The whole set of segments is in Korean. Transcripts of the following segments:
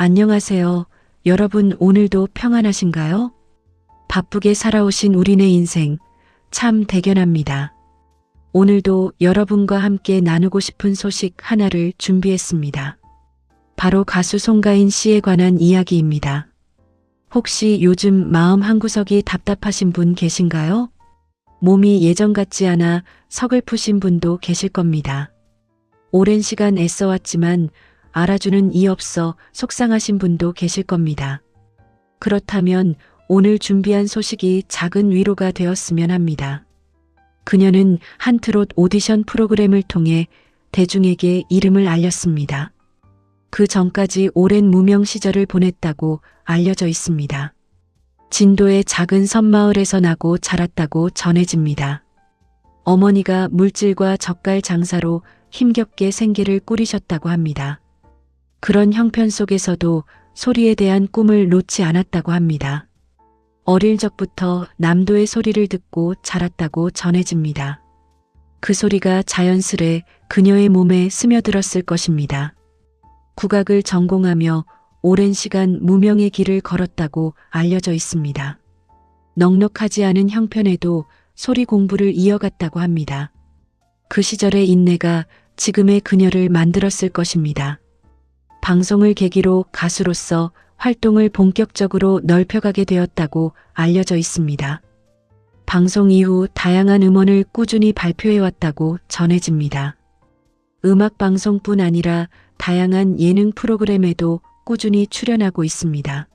안녕하세요. 여러분 오늘도 평안하신가요? 바쁘게 살아오신 우리네 인생 참 대견합니다. 오늘도 여러분과 함께 나누고 싶은 소식 하나를 준비했습니다. 바로 가수 송가인 씨에 관한 이야기입니다. 혹시 요즘 마음 한구석이 답답하신 분 계신가요? 몸이 예전 같지 않아 서글프신 분도 계실 겁니다. 오랜 시간 애써왔지만 알아주는 이 없어 속상하신 분도 계실 겁니다. 그렇다면 오늘 준비한 소식이 작은 위로가 되었으면 합니다. 그녀는 한 트롯 오디션 프로그램을 통해 대중에게 이름을 알렸습니다. 그 전까지 오랜 무명 시절을 보냈다고 알려져 있습니다. 진도의 작은 섬마을에서 나고 자랐다고 전해집니다. 어머니가 물질과 젓갈 장사로 힘겹게 생계를 꾸리셨다고 합니다. 그런 형편 속에서도 소리에 대한 꿈을 놓지 않았다고 합니다. 어릴 적부터 남도의 소리를 듣고 자랐다고 전해집니다. 그 소리가 자연스레 그녀의 몸에 스며들었을 것입니다. 국악을 전공하며 오랜 시간 무명의 길을 걸었다고 알려져 있습니다. 넉넉하지 않은 형편에도 소리 공부를 이어갔다고 합니다. 그 시절의 인내가 지금의 그녀를 만들었을 것입니다. 방송을 계기로 가수로서 활동을 본격적으로 넓혀가게 되었다고 알려져 있습니다. 방송 이후 다양한 음원을 꾸준히 발표해왔다고 전해집니다. 음악방송뿐 아니라 다양한 예능 프로그램에도 꾸준히 출연하고 있습니다.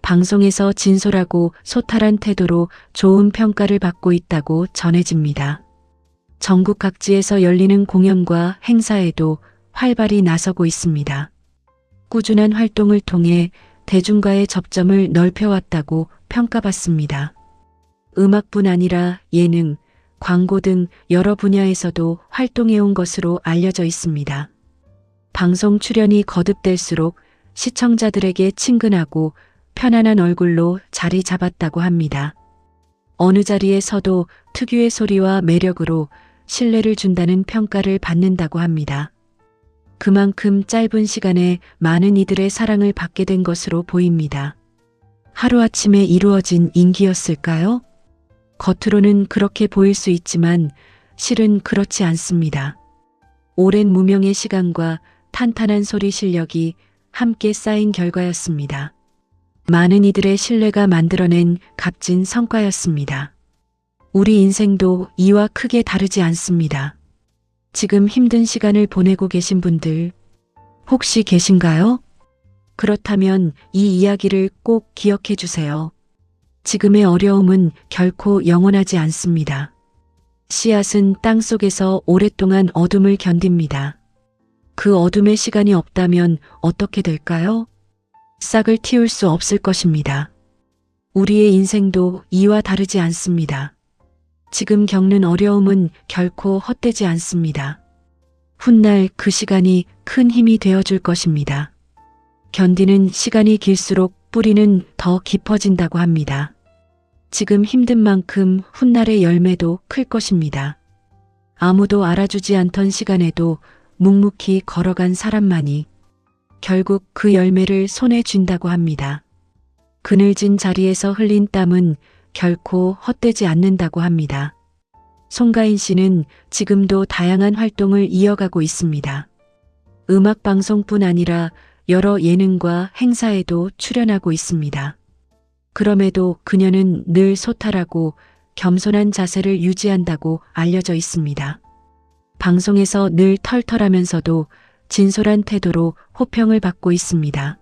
방송에서 진솔하고 소탈한 태도로 좋은 평가를 받고 있다고 전해집니다. 전국 각지에서 열리는 공연과 행사에도 활발히 나서고 있습니다. 꾸준한 활동을 통해 대중과의 접점을 넓혀왔다고 평가받습니다. 음악뿐 아니라 예능, 광고 등 여러 분야에서도 활동해온 것으로 알려져 있습니다. 방송 출연이 거듭될수록 시청자들에게 친근하고 편안한 얼굴로 자리 잡았다고 합니다. 어느 자리에 서도 특유의 소리와 매력으로 신뢰를 준다는 평가를 받는다고 합니다. 그만큼 짧은 시간에 많은 이들의 사랑을 받게 된 것으로 보입니다. 하루아침에 이루어진 인기였을까요? 겉으로는 그렇게 보일 수 있지만 실은 그렇지 않습니다. 오랜 무명의 시간과 탄탄한 소리 실력이 함께 쌓인 결과였습니다. 많은 이들의 신뢰가 만들어낸 값진 성과였습니다. 우리 인생도 이와 크게 다르지 않습니다. 지금 힘든 시간을 보내고 계신 분들 혹시 계신가요? 그렇다면 이 이야기를 꼭 기억해 주세요. 지금의 어려움은 결코 영원하지 않습니다. 씨앗은 땅 속에서 오랫동안 어둠을 견딥니다. 그 어둠의 시간이 없다면 어떻게 될까요? 싹을 틔울 수 없을 것입니다. 우리의 인생도 이와 다르지 않습니다. 지금 겪는 어려움은 결코 헛되지 않습니다. 훗날 그 시간이 큰 힘이 되어줄 것입니다. 견디는 시간이 길수록 뿌리는 더 깊어진다고 합니다. 지금 힘든 만큼 훗날의 열매도 클 것입니다. 아무도 알아주지 않던 시간에도 묵묵히 걸어간 사람만이 결국 그 열매를 손에 쥔다고 합니다. 그늘진 자리에서 흘린 땀은 결코 헛되지 않는다고 합니다. 송가인 씨는 지금도 다양한 활동을 이어가고 있습니다. 음악방송뿐 아니라 여러 예능과 행사에도 출연하고 있습니다. 그럼에도 그녀는 늘 소탈하고 겸손한 자세를 유지한다고 알려져 있습니다. 방송에서 늘 털털하면서도 진솔한 태도로 호평을 받고 있습니다.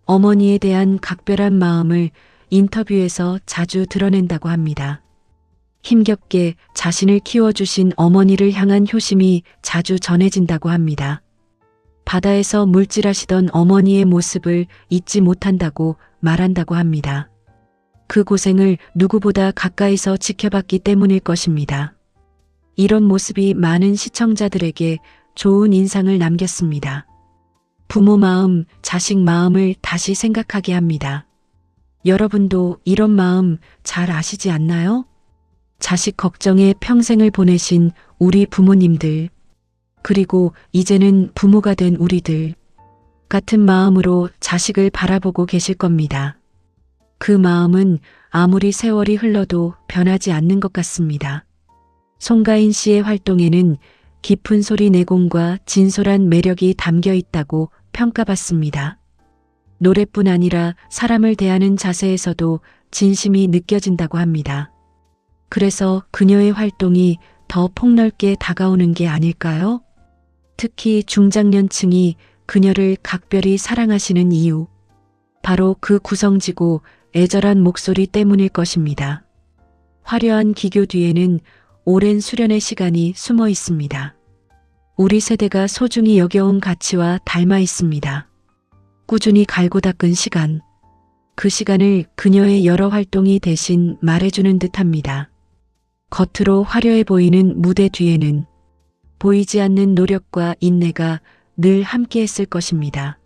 어머니에 대한 각별한 마음을 인터뷰에서 자주 드러낸다고 합니다. 힘겹게 자신을 키워주신 어머니를 향한 효심이 자주 전해진다고 합니다. 바다에서 물질하시던 어머니의 모습을 잊지 못한다고 말한다고 합니다. 그 고생을 누구보다 가까이서 지켜봤기 때문일 것입니다. 이런 모습이 많은 시청자들에게 좋은 인상을 남겼습니다. 부모 마음, 자식 마음을 다시 생각하게 합니다. 여러분도 이런 마음 잘 아시지 않나요? 자식 걱정에 평생을 보내신 우리 부모님들, 그리고 이제는 부모가 된 우리들, 같은 마음으로 자식을 바라보고 계실 겁니다. 그 마음은 아무리 세월이 흘러도 변하지 않는 것 같습니다. 송가인 씨의 활동에는 깊은 소리 내공과 진솔한 매력이 담겨 있다고 평가받습니다. 노래뿐 아니라 사람을 대하는 자세에서도 진심이 느껴진다고 합니다. 그래서 그녀의 활동이 더 폭넓게 다가오는 게 아닐까요? 특히 중장년층이 그녀를 각별히 사랑하시는 이유, 바로 그 구성지고 애절한 목소리 때문일 것입니다. 화려한 기교 뒤에는 오랜 수련의 시간이 숨어 있습니다. 우리 세대가 소중히 여겨온 가치와 닮아 있습니다. 꾸준히 갈고 닦은 시간, 그 시간을 그녀의 여러 활동이 대신 말해주는 듯합니다. 겉으로 화려해 보이는 무대 뒤에는 보이지 않는 노력과 인내가 늘 함께했을 것입니다.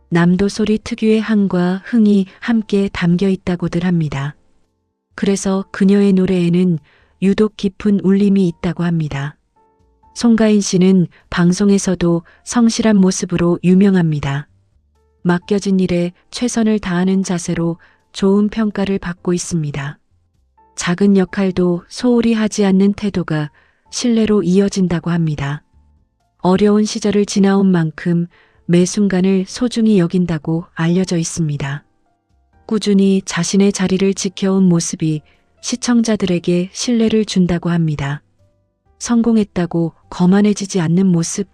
남도 소리 특유의 한과 흥이 함께 담겨 있다고들 합니다. 그래서 그녀의 노래에는 유독 깊은 울림이 있다고 합니다. 송가인 씨는 방송에서도 성실한 모습으로 유명합니다. 맡겨진 일에 최선을 다하는 자세로 좋은 평가를 받고 있습니다. 작은 역할도 소홀히 하지 않는 태도가 신뢰로 이어진다고 합니다. 어려운 시절을 지나온 만큼 매 순간을 소중히 여긴다고 알려져 있습니다. 꾸준히 자신의 자리를 지켜온 모습이 시청자들에게 신뢰를 준다고 합니다. 성공했다고 거만해지지 않는 모습,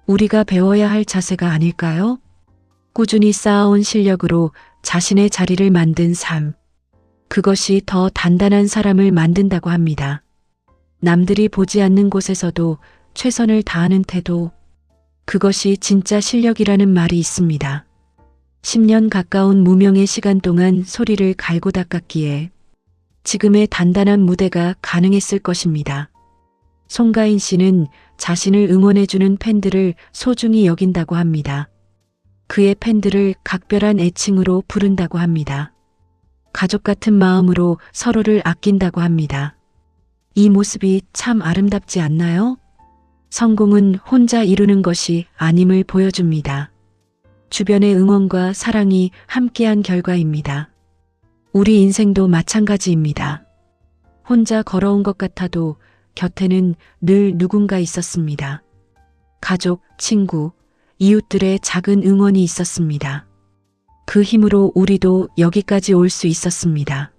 우리가 배워야 할 자세가 아닐까요? 꾸준히 쌓아온 실력으로 자신의 자리를 만든 삶, 그것이 더 단단한 사람을 만든다고 합니다. 남들이 보지 않는 곳에서도 최선을 다하는 태도, 그것이 진짜 실력이라는 말이 있습니다. 10년 가까운 무명의 시간 동안 소리를 갈고 닦았기에 지금의 단단한 무대가 가능했을 것입니다. 송가인 씨는 자신을 응원해주는 팬들을 소중히 여긴다고 합니다. 그의 팬들을 각별한 애칭으로 부른다고 합니다. 가족 같은 마음으로 서로를 아낀다고 합니다. 이 모습이 참 아름답지 않나요? 성공은 혼자 이루는 것이 아님을 보여줍니다. 주변의 응원과 사랑이 함께한 결과입니다. 우리 인생도 마찬가지입니다. 혼자 걸어온 것 같아도 곁에는 늘 누군가 있었습니다. 가족, 친구, 이웃들의 작은 응원이 있었습니다. 그 힘으로 우리도 여기까지 올 수 있었습니다.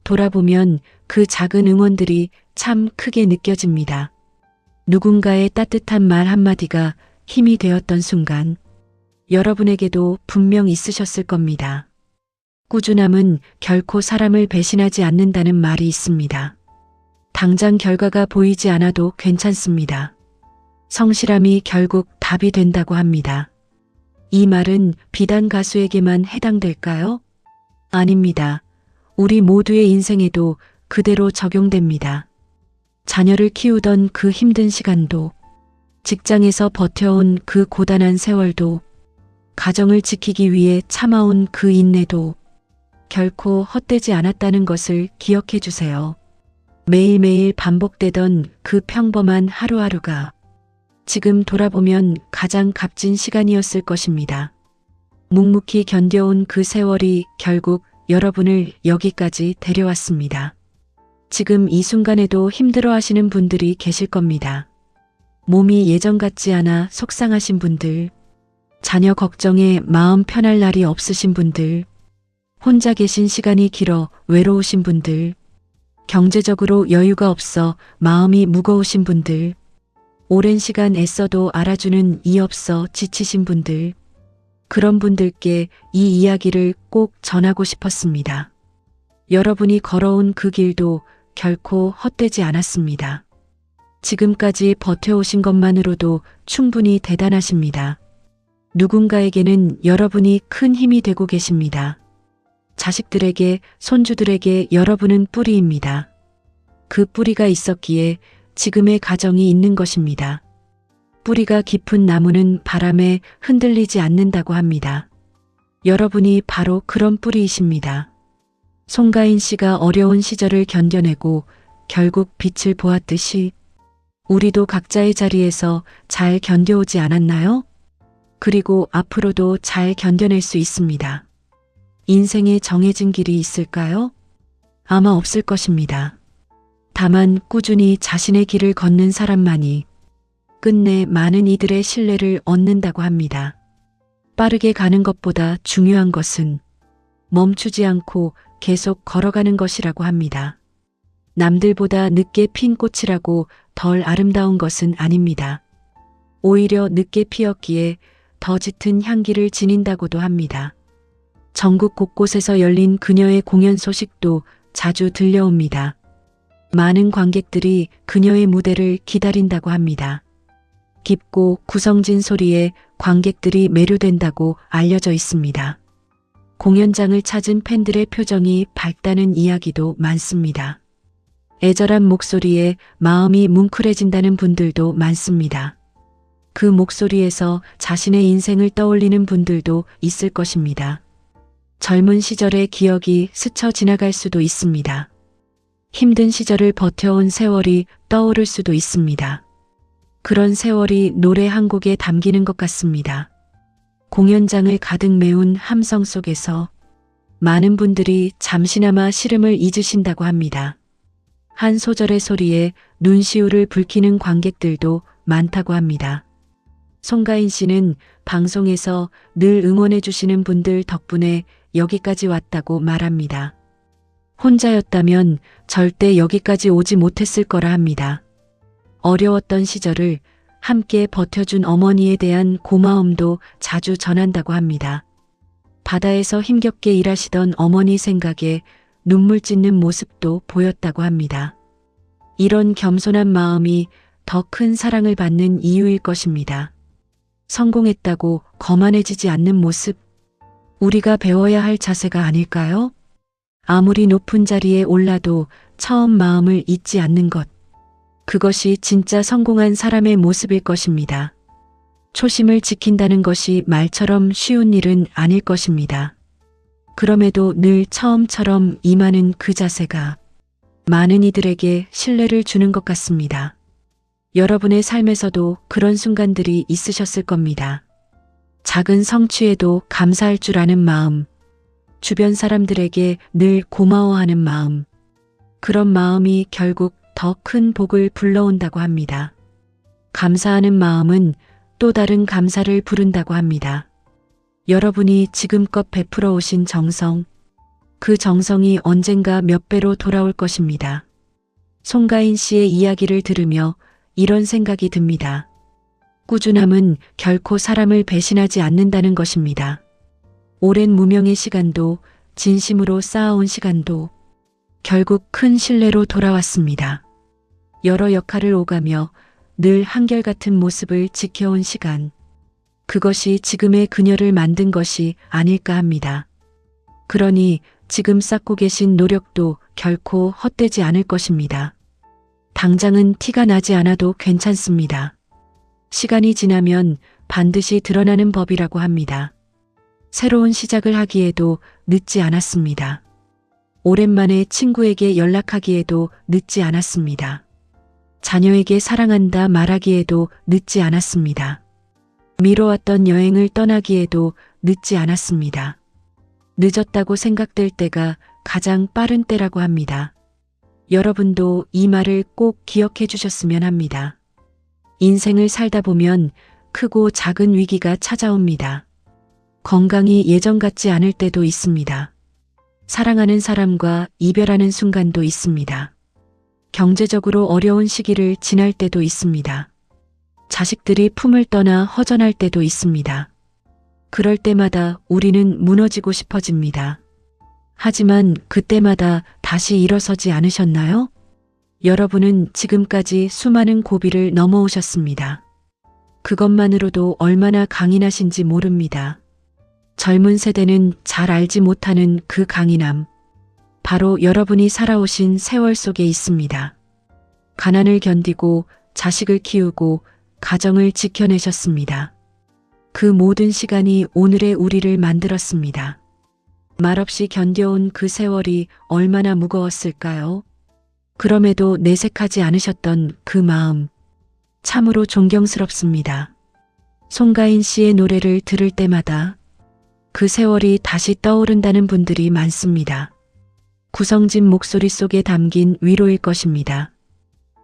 돌아보면 그 작은 응원들이 참 크게 느껴집니다. 누군가의 따뜻한 말 한마디가 힘이 되었던 순간, 여러분에게도 분명 있으셨을 겁니다. 꾸준함은 결코 사람을 배신하지 않는다는 말이 있습니다. 당장 결과가 보이지 않아도 괜찮습니다. 성실함이 결국 답이 된다고 합니다. 이 말은 비단 가수에게만 해당될까요? 아닙니다. 우리 모두의 인생에도 그대로 적용됩니다. 자녀를 키우던 그 힘든 시간도, 직장에서 버텨온 그 고단한 세월도, 가정을 지키기 위해 참아온 그 인내도 결코 헛되지 않았다는 것을 기억해 주세요. 매일매일 반복되던 그 평범한 하루하루가 지금 돌아보면 가장 값진 시간이었을 것입니다. 묵묵히 견뎌온 그 세월이 결국 여러분을 여기까지 데려왔습니다. 지금 이 순간에도 힘들어 하시는 분들이 계실 겁니다. 몸이 예전 같지 않아 속상하신 분들, 자녀 걱정에 마음 편할 날이 없으신 분들, 혼자 계신 시간이 길어 외로우신 분들, 경제적으로 여유가 없어 마음이 무거우신 분들, 오랜 시간 애써도 알아주는 이 없어 지치신 분들, 그런 분들께 이 이야기를 꼭 전하고 싶었습니다. 여러분이 걸어온 그 길도 결코 헛되지 않았습니다. 지금까지 버텨오신 것만으로도 충분히 대단하십니다. 누군가에게는 여러분이 큰 힘이 되고 계십니다. 자식들에게, 손주들에게 여러분은 뿌리입니다. 그 뿌리가 있었기에 지금의 가정이 있는 것입니다. 뿌리가 깊은 나무는 바람에 흔들리지 않는다고 합니다. 여러분이 바로 그런 뿌리이십니다. 송가인 씨가 어려운 시절을 견뎌내고 결국 빛을 보았듯이 우리도 각자의 자리에서 잘 견뎌오지 않았나요? 그리고 앞으로도 잘 견뎌낼 수 있습니다. 인생에 정해진 길이 있을까요? 아마 없을 것입니다. 다만 꾸준히 자신의 길을 걷는 사람만이 끝내 많은 이들의 신뢰를 얻는다고 합니다. 빠르게 가는 것보다 중요한 것은 멈추지 않고 계속 걸어가는 것이라고 합니다. 남들보다 늦게 핀 꽃이라고 덜 아름다운 것은 아닙니다. 오히려 늦게 피었기에 더 짙은 향기를 지닌다고도 합니다. 전국 곳곳에서 열린 그녀의 공연 소식도 자주 들려옵니다. 많은 관객들이 그녀의 무대를 기다린다고 합니다. 깊고 구성진 소리에 관객들이 매료된다고 알려져 있습니다. 공연장을 찾은 팬들의 표정이 밝다는 이야기도 많습니다. 애절한 목소리에 마음이 뭉클해진다는 분들도 많습니다. 그 목소리에서 자신의 인생을 떠올리는 분들도 있을 것입니다. 젊은 시절의 기억이 스쳐 지나갈 수도 있습니다. 힘든 시절을 버텨온 세월이 떠오를 수도 있습니다. 그런 세월이 노래 한 곡에 담기는 것 같습니다. 공연장을 가득 메운 함성 속에서 많은 분들이 잠시나마 시름을 잊으신다고 합니다. 한 소절의 소리에 눈시울을 붉히는 관객들도 많다고 합니다. 송가인 씨는 방송에서 늘 응원해 주시는 분들 덕분에 여기까지 왔다고 말합니다. 혼자였다면 절대 여기까지 오지 못했을 거라 합니다. 어려웠던 시절을 함께 버텨준 어머니에 대한 고마움도 자주 전한다고 합니다. 바다에서 힘겹게 일하시던 어머니 생각에 눈물 찢는 모습도 보였다고 합니다. 이런 겸손한 마음이 더 큰 사랑을 받는 이유일 것입니다. 성공했다고 거만해지지 않는 모습, 우리가 배워야 할 자세가 아닐까요? 아무리 높은 자리에 올라도 처음 마음을 잊지 않는 것. 그것이 진짜 성공한 사람의 모습일 것입니다. 초심을 지킨다는 것이 말처럼 쉬운 일은 아닐 것입니다. 그럼에도 늘 처음처럼 임하는 그 자세가 많은 이들에게 신뢰를 주는 것 같습니다. 여러분의 삶에서도 그런 순간들이 있으셨을 겁니다. 작은 성취에도 감사할 줄 아는 마음, 주변 사람들에게 늘 고마워하는 마음, 그런 마음이 결국 더 큰 복을 불러온다고 합니다. 감사하는 마음은 또 다른 감사를 부른다고 합니다. 여러분이 지금껏 베풀어 오신 정성, 그 정성이 언젠가 몇 배로 돌아올 것입니다. 송가인 씨의 이야기를 들으며 이런 생각이 듭니다. 꾸준함은 결코 사람을 배신하지 않는다는 것입니다. 오랜 무명의 시간도 진심으로 쌓아온 시간도 결국 큰 신뢰로 돌아왔습니다. 여러 역할을 오가며 늘 한결같은 모습을 지켜온 시간, 그것이 지금의 그녀를 만든 것이 아닐까 합니다. 그러니 지금 쌓고 계신 노력도 결코 헛되지 않을 것입니다. 당장은 티가 나지 않아도 괜찮습니다. 시간이 지나면 반드시 드러나는 법이라고 합니다. 새로운 시작을 하기에도 늦지 않았습니다. 오랜만에 친구에게 연락하기에도 늦지 않았습니다. 자녀에게 사랑한다 말하기에도 늦지 않았습니다. 미뤄왔던 여행을 떠나기에도 늦지 않았습니다. 늦었다고 생각될 때가 가장 빠른 때라고 합니다. 여러분도 이 말을 꼭 기억해 주셨으면 합니다. 인생을 살다 보면 크고 작은 위기가 찾아옵니다. 건강이 예전 같지 않을 때도 있습니다. 사랑하는 사람과 이별하는 순간도 있습니다. 경제적으로 어려운 시기를 지날 때도 있습니다. 자식들이 품을 떠나 허전할 때도 있습니다. 그럴 때마다 우리는 무너지고 싶어집니다. 하지만 그때마다 다시 일어서지 않으셨나요? 여러분은 지금까지 수많은 고비를 넘어오셨습니다. 그것만으로도 얼마나 강인하신지 모릅니다. 젊은 세대는 잘 알지 못하는 그 강인함, 바로 여러분이 살아오신 세월 속에 있습니다. 가난을 견디고 자식을 키우고 가정을 지켜내셨습니다. 그 모든 시간이 오늘의 우리를 만들었습니다. 말없이 견뎌온 그 세월이 얼마나 무거웠을까요? 그럼에도 내색하지 않으셨던 그 마음, 참으로 존경스럽습니다. 송가인 씨의 노래를 들을 때마다 그 세월이 다시 떠오른다는 분들이 많습니다. 구성진 목소리 속에 담긴 위로일 것입니다.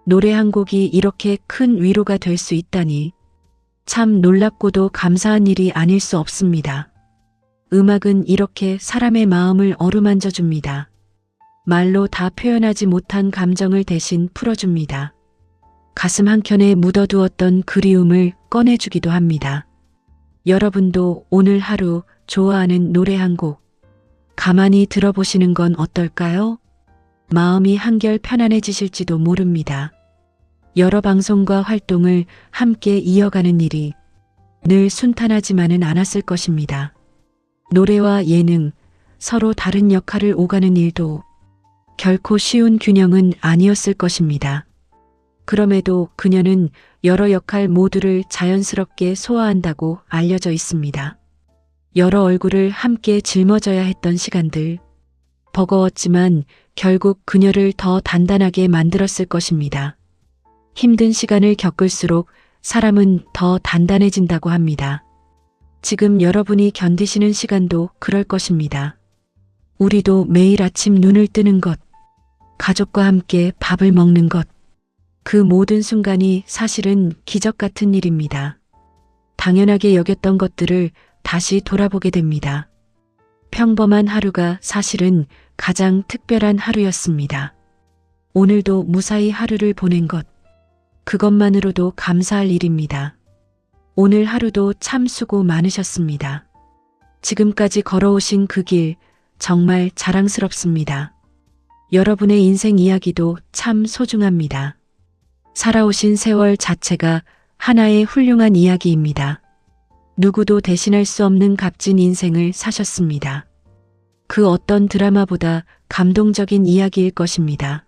노래 한 곡이 이렇게 큰 위로가 될 수 있다니 참 놀랍고도 감사한 일이 아닐 수 없습니다. 음악은 이렇게 사람의 마음을 어루만져 줍니다. 말로 다 표현하지 못한 감정을 대신 풀어줍니다. 가슴 한켠에 묻어두었던 그리움을 꺼내주기도 합니다. 여러분도 오늘 하루 좋아하는 노래 한 곡 가만히 들어보시는 건 어떨까요? 마음이 한결 편안해지실지도 모릅니다. 여러 방송과 활동을 함께 이어가는 일이 늘 순탄하지만은 않았을 것입니다. 노래와 예능, 서로 다른 역할을 오가는 일도 결코 쉬운 균형은 아니었을 것입니다. 그럼에도 그녀는 여러 역할 모두를 자연스럽게 소화한다고 알려져 있습니다. 여러 얼굴을 함께 짊어져야 했던 시간들, 버거웠지만 결국 그녀를 더 단단하게 만들었을 것입니다. 힘든 시간을 겪을수록 사람은 더 단단해진다고 합니다. 지금 여러분이 견디시는 시간도 그럴 것입니다. 우리도 매일 아침 눈을 뜨는 것, 가족과 함께 밥을 먹는 것, 그 모든 순간이 사실은 기적 같은 일입니다. 당연하게 여겼던 것들을 다시 돌아보게 됩니다. 평범한 하루가 사실은 가장 특별한 하루였습니다. 오늘도 무사히 하루를 보낸 것, 그것만으로도 감사할 일입니다. 오늘 하루도 참 수고 많으셨습니다. 지금까지 걸어오신 그 길 정말 자랑스럽습니다. 여러분의 인생 이야기도 참 소중합니다. 살아오신 세월 자체가 하나의 훌륭한 이야기입니다. 누구도 대신할 수 없는 값진 인생을 사셨습니다. 그 어떤 드라마보다 감동적인 이야기일 것입니다.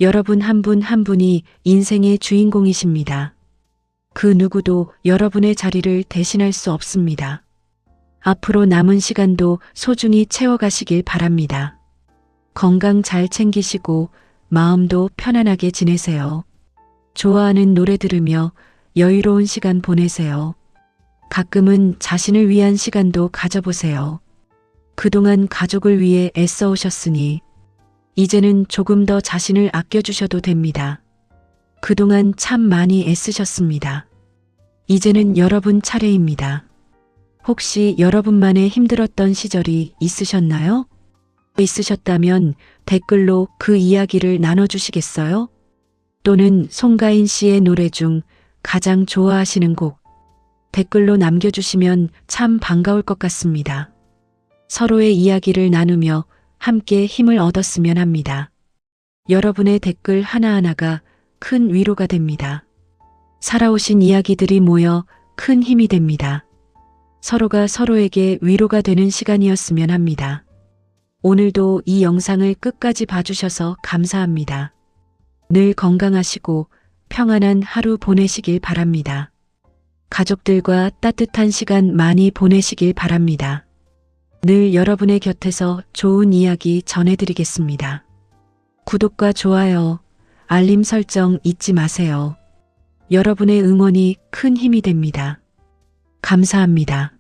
여러분 한 분 한 분이 인생의 주인공이십니다. 그 누구도 여러분의 자리를 대신할 수 없습니다. 앞으로 남은 시간도 소중히 채워가시길 바랍니다. 건강 잘 챙기시고 마음도 편안하게 지내세요. 좋아하는 노래 들으며 여유로운 시간 보내세요. 가끔은 자신을 위한 시간도 가져보세요. 그동안 가족을 위해 애써 오셨으니 이제는 조금 더 자신을 아껴주셔도 됩니다. 그동안 참 많이 애쓰셨습니다. 이제는 여러분 차례입니다. 혹시 여러분만의 힘들었던 시절이 있으셨나요? 있으셨다면 댓글로 그 이야기를 나눠주시겠어요? 또는 송가인 씨의 노래 중 가장 좋아하시는 곡 댓글로 남겨주시면 참 반가울 것 같습니다. 서로의 이야기를 나누며 함께 힘을 얻었으면 합니다. 여러분의 댓글 하나하나가 큰 위로가 됩니다. 살아오신 이야기들이 모여 큰 힘이 됩니다. 서로가 서로에게 위로가 되는 시간이었으면 합니다. 오늘도 이 영상을 끝까지 봐주셔서 감사합니다. 늘 건강하시고 평안한 하루 보내시길 바랍니다. 가족들과 따뜻한 시간 많이 보내시길 바랍니다. 늘 여러분의 곁에서 좋은 이야기 전해드리겠습니다. 구독과 좋아요, 알림 설정 잊지 마세요. 여러분의 응원이 큰 힘이 됩니다. 감사합니다.